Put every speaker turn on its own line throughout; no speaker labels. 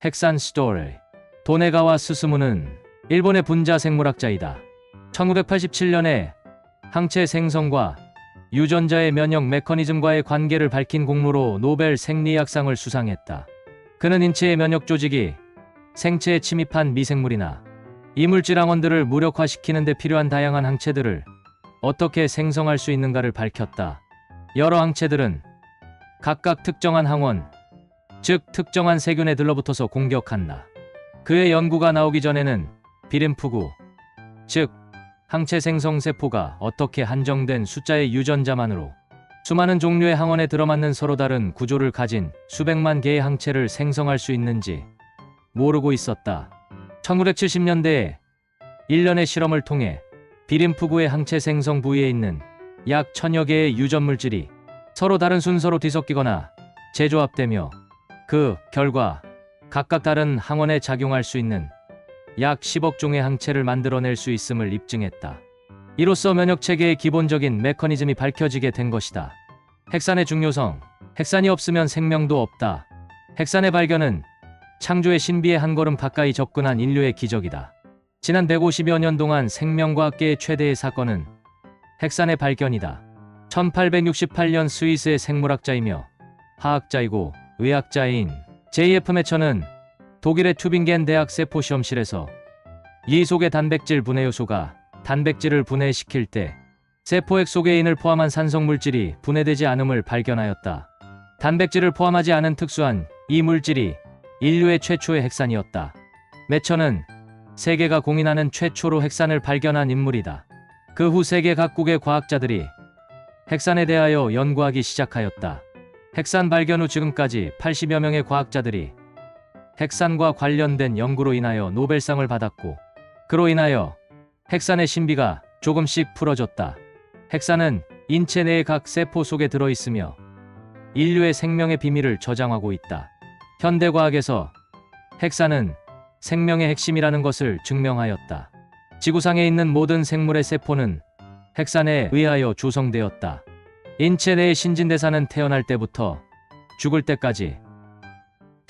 헥산 스토리. 도네가와 스스무는 일본의 분자 생물학자이다. 1987년에 항체 생성과 유전자의 면역 메커니즘과의 관계를 밝힌 공로로 노벨 생리학상을 수상했다. 그는 인체의 면역 조직이 생체에 침입한 미생물이나 이물질 항원들을 무력화시키는 데 필요한 다양한 항체들을 어떻게 생성할 수 있는가를 밝혔다. 여러 항체들은 각각 특정한 항원, 즉 특정한 세균에 들러붙어서 공격한다. 그의 연구가 나오기 전에는 비림푸구, 즉 항체 생성 세포가 어떻게 한정된 숫자의 유전자만으로 수많은 종류의 항원에 들어맞는 서로 다른 구조를 가진 수백만 개의 항체를 생성할 수 있는지 모르고 있었다. 1970년대에 1년의 실험을 통해 비림푸구의 항체 생성 부위에 있는 약 1000여 개의 유전 물질이 서로 다른 순서로 뒤섞이거나 재조합되며 그 결과 각각 다른 항원에 작용할 수 있는 약 10억 종의 항체를 만들어낼 수 있음을 입증했다. 이로써 면역체계의 기본적인 메커니즘이 밝혀지게 된 것이다. 헥산의 중요성. 헥산이 없으면 생명도 없다. 헥산의 발견은 창조의 신비에 한 걸음 가까이 접근한 인류의 기적이다. 지난 150여 년 동안 생명과학계의 최대의 사건은 헥산의 발견이다. 1868년 스위스의 생물학자이며 화학자이고 의학자인 J.F. 매처는 독일의 튜빙겐 대학 세포 실험실에서 이 속의 단백질 분해 요소가 단백질을 분해시킬 때 세포액 속에 인을 포함한 산성 물질이 분해되지 않음을 발견하였다. 단백질을 포함하지 않은 특수한 이 물질이 인류의 최초의 헥산이었다. 매처는 세계가 공인하는 최초로 헥산을 발견한 인물이다. 그 후 세계 각국의 과학자들이 헥산에 대하여 연구하기 시작하였다. 헥산 발견 후 지금까지 80여 명의 과학자들이 헥산과 관련된 연구로 인하여 노벨상을 받았고, 그로 인하여 헥산의 신비가 조금씩 풀어졌다. 헥산은 인체 내의 각 세포 속에 들어있으며 인류의 생명의 비밀을 저장하고 있다. 현대과학에서 헥산은 생명의 핵심이라는 것을 증명하였다. 지구상에 있는 모든 생물의 세포는 헥산에 의하여 조성되었다. 인체 내의 신진대사는 태어날 때부터 죽을 때까지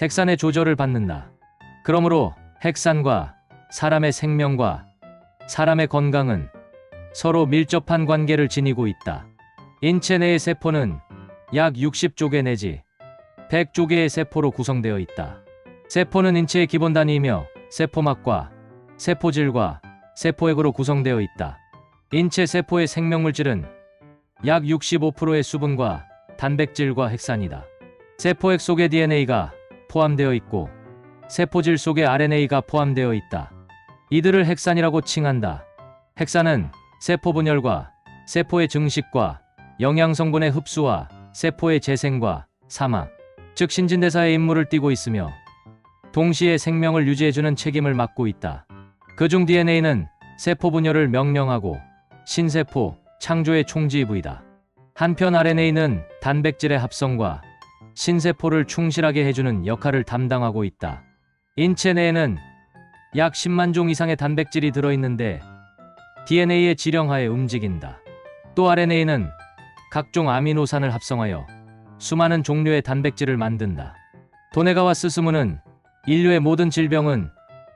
헥산의 조절을 받는다. 그러므로 헥산과 사람의 생명과 사람의 건강은 서로 밀접한 관계를 지니고 있다. 인체 내의 세포는 약 60조 개 내지 100조 개의 세포로 구성되어 있다. 세포는 인체의 기본 단위이며 세포막과 세포질과 세포액으로 구성되어 있다. 인체 세포의 생명물질은 약 65%의 수분과 단백질과 헥산이다. 세포액 속에 DNA가 포함되어 있고 세포질 속에 RNA가 포함되어 있다. 이들을 헥산이라고 칭한다. 헥산은 세포 분열과 세포의 증식과 영양성분의 흡수와 세포의 재생과 사막, 즉 신진대사의 임무를 띠고 있으며 동시에 생명을 유지해주는 책임을 맡고 있다. 그중 DNA는 세포 분열을 명령하고 신세포, 창조의 총지부이다. 한편 RNA는 단백질의 합성과 신세포를 충실하게 해주는 역할을 담당하고 있다. 인체 내에는 약 10만 종 이상의 단백질이 들어있는데 DNA의 지령하에 움직인다. 또 RNA는 각종 아미노산을 합성하여 수많은 종류의 단백질을 만든다. 도네가와 스스무는 인류의 모든 질병은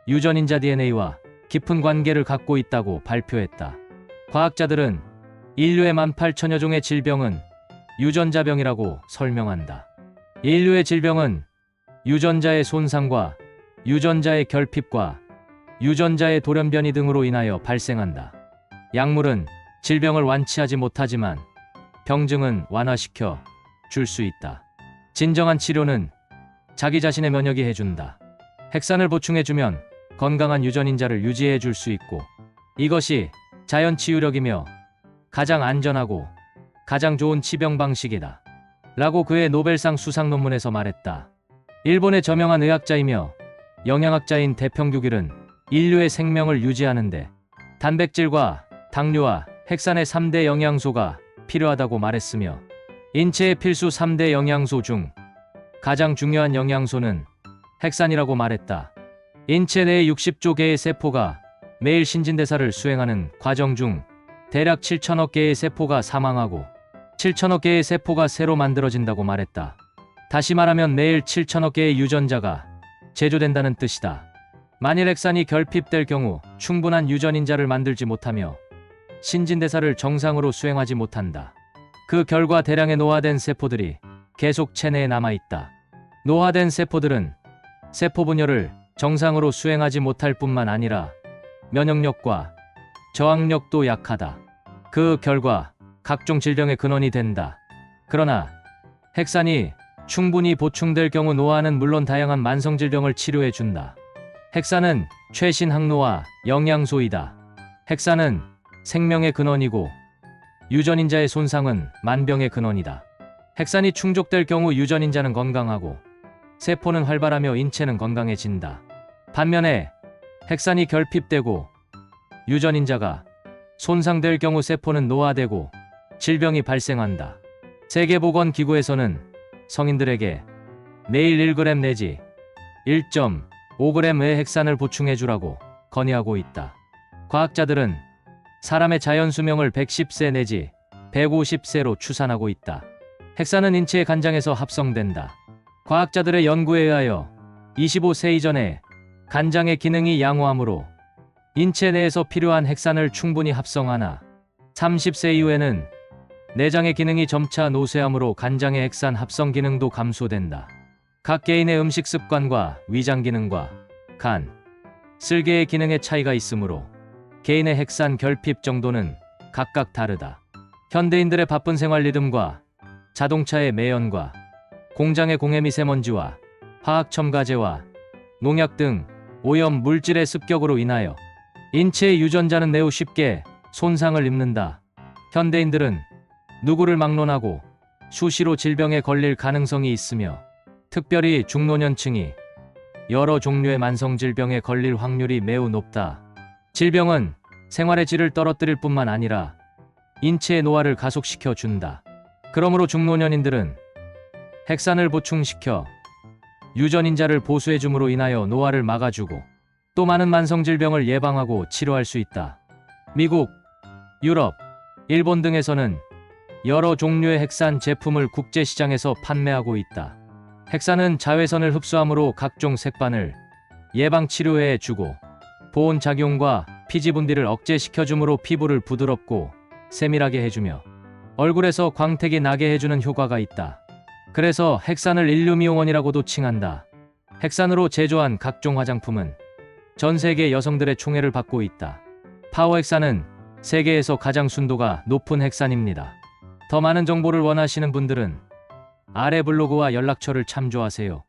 유전인자 DNA와 깊은 관계를 갖고 있다고 발표했다. 과학자들은 인류의 18,000여 종의 질병은 유전자병이라고 설명한다. 인류의 질병은 유전자의 손상과 유전자의 결핍과 유전자의 돌연변이 등으로 인하여 발생한다. 약물은 질병을 완치하지 못하지만 병증은 완화시켜 줄 수 있다. 진정한 치료는 자기 자신의 면역이 해준다. 헥산을 보충해주면 건강한 유전인자를 유지해 줄 수 있고, 이것이 자연 치유력이며 가장 안전하고 가장 좋은 치병 방식이다. 라고 그의 노벨상 수상 논문에서 말했다. 일본의 저명한 의학자이며 영양학자인 대평규길은 인류의 생명을 유지하는데 단백질과 당류와 헥산의 3대 영양소가 필요하다고 말했으며, 인체의 필수 3대 영양소 중 가장 중요한 영양소는 헥산이라고 말했다. 인체 내의 60조 개의 세포가 매일 신진대사를 수행하는 과정 중 대략 7천억 개의 세포가 사망하고 7천억 개의 세포가 새로 만들어진다고 말했다. 다시 말하면 매일 7천억 개의 유전자가 제조된다는 뜻이다. 만일 핵산이 결핍될 경우 충분한 유전인자를 만들지 못하며 신진대사를 정상으로 수행하지 못한다. 그 결과 대량의 노화된 세포들이 계속 체내에 남아있다. 노화된 세포들은 세포 분열을 정상으로 수행하지 못할 뿐만 아니라 면역력과 저항력도 약하다. 그 결과 각종 질병의 근원이 된다. 그러나 핵산이 충분히 보충될 경우 노화는 물론 다양한 만성질병을 치료해 준다. 핵산은 최신 항노화 영양소이다. 핵산은 생명의 근원이고 유전인자의 손상은 만병의 근원이다. 핵산이 충족될 경우 유전인자는 건강하고 세포는 활발하며 인체는 건강해진다. 반면에 핵산이 결핍되고 유전인자가 손상될 경우 세포는 노화되고 질병이 발생한다. 세계보건기구에서는 성인들에게 매일 1g 내지 1.5g의 핵산을 보충해주라고 건의하고 있다. 과학자들은 사람의 자연수명을 110세 내지 150세로 추산하고 있다. 핵산은 인체의 간장에서 합성된다. 과학자들의 연구에 의하여 25세 이전에 간장의 기능이 양호하므로 인체 내에서 필요한 핵산을 충분히 합성하나 30세 이후에는 내장의 기능이 점차 노쇠하므로 간장의 핵산 합성 기능도 감소된다. 각 개인의 음식 습관과 위장 기능과 간, 쓸개의 기능에 차이가 있으므로 개인의 핵산 결핍 정도는 각각 다르다. 현대인들의 바쁜 생활 리듬과 자동차의 매연과 공장의 공해 미세먼지와 화학 첨가제와 농약 등 오염 물질의 습격으로 인하여 인체의 유전자는 매우 쉽게 손상을 입는다. 현대인들은 누구를 막론하고 수시로 질병에 걸릴 가능성이 있으며 특별히 중노년층이 여러 종류의 만성질병에 걸릴 확률이 매우 높다. 질병은 생활의 질을 떨어뜨릴 뿐만 아니라 인체의 노화를 가속시켜 준다. 그러므로 중노년인들은 핵산을 보충시켜 유전인자를 보수해 줌으로 인하여 노화를 막아주고 또 많은 만성질병을 예방하고 치료할 수 있다. 미국, 유럽, 일본 등에서는 여러 종류의 핵산 제품을 국제시장에서 판매하고 있다. 핵산은 자외선을 흡수함으로 각종 색반을 예방치료해 주고 보온작용과 피지분비를 억제시켜주므로 피부를 부드럽고 세밀하게 해주며 얼굴에서 광택이 나게 해주는 효과가 있다. 그래서 핵산을 인류미용원이라고도 칭한다. 핵산으로 제조한 각종 화장품은 전 세계 여성들의 총애를 받고 있다. 파워핵산은 세계에서 가장 순도가 높은 핵산입니다. 더 많은 정보를 원하시는 분들은 아래 블로그와 연락처를 참조하세요.